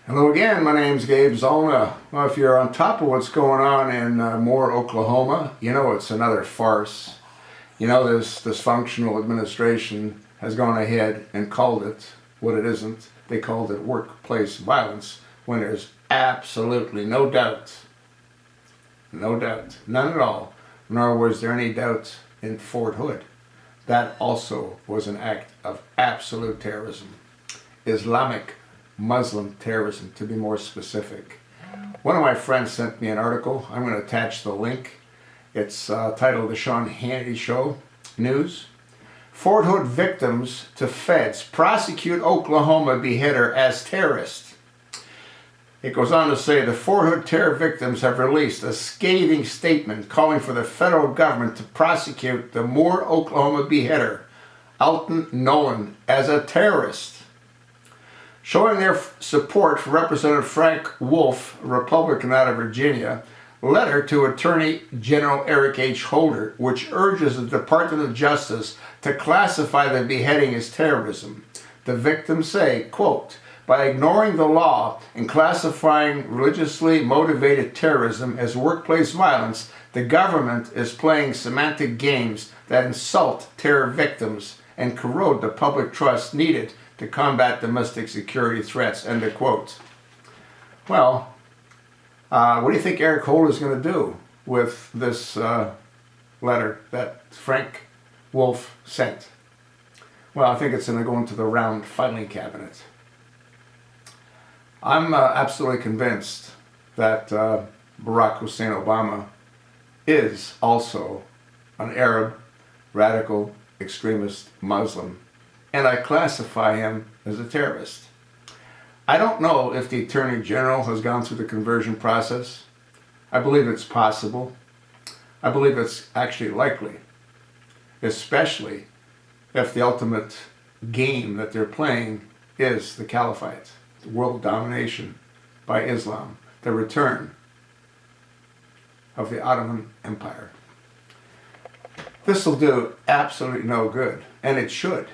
Hello again, my name's Gabe Zollner. Well, if you're on top of what's going on in Moore, Oklahoma, you know it's another farce. You know this dysfunctional administration has gone ahead and called it what it isn't. They called it workplace violence when there's absolutely no doubt, none at all, nor was there any doubt in Fort Hood. That also was an act of absolute terrorism. Islamic Muslim terrorism, to be more specific. One of my friends sent me an article. I'm going to attach the link. It's titled The Sean Hannity Show News. Fort Hood victims to feds prosecute Oklahoma beheader as terrorist. It goes on to say the Fort Hood terror victims have released a scathing statement calling for the federal government to prosecute the Moore, Oklahoma beheader, Alton Nolen, as a terrorist. Showing their support for Representative Frank Wolf, a Republican out of Virginia, letter to Attorney General Eric H. Holder, which urges the Department of Justice to classify the beheading as terrorism. The victims say, quote, by ignoring the law and classifying religiously motivated terrorism as workplace violence, the government is playing semantic games that insult terror victims and corrode the public trust needed to combat domestic security threats, end of quote. Well, what do you think Eric Holder is going to do with this letter that Frank Wolf sent? Well, I think it's going to go into the round filing cabinet. I'm absolutely convinced that Barack Hussein Obama is also an Arab, radical, extremist Muslim, and I classify him as a terrorist. I don't know if the Attorney General has gone through the conversion process. I believe it's possible. I believe it's actually likely, especially if the ultimate game that they're playing is the caliphate, the world domination by Islam, the return of the Ottoman Empire. This will do absolutely no good, and it should.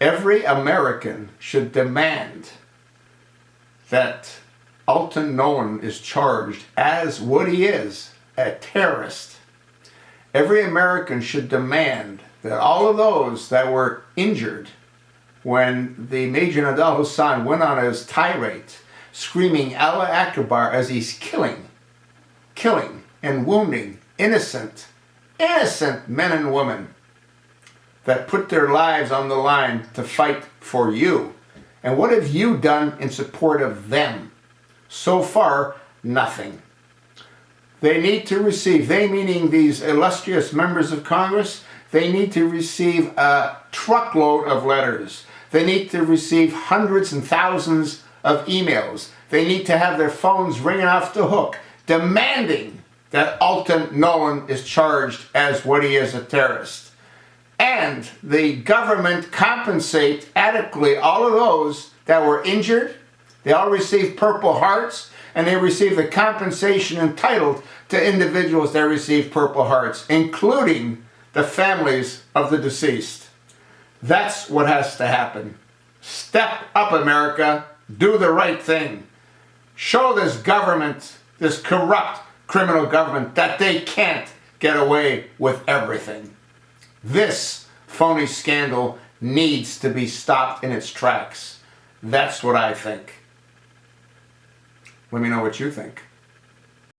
Every American should demand that Alton Nolen is charged as what he is, a terrorist. Every American should demand that all of those that were injured when the Major Nidal Hasan went on his tirade, screaming Allah Akbar as he's killing and wounding innocent men and women that put their lives on the line to fight for you. And what have you done in support of them? So far, nothing. They need to receive, they meaning these illustrious members of Congress, they need to receive a truckload of letters. They need to receive hundreds and thousands of emails. They need to have their phones ringing off the hook, demanding that Alton Nolen is charged as what he is, a terrorist. And the government compensate adequately all of those that were injured. They all receive Purple Hearts, and they receive the compensation entitled to individuals that receive Purple Hearts, including the families of the deceased. That's what has to happen. Step up, America. Do the right thing. Show this government, this corrupt criminal government, that they can't get away with everything. This phony scandal needs to be stopped in its tracks. That's what I think. Let me know what you think.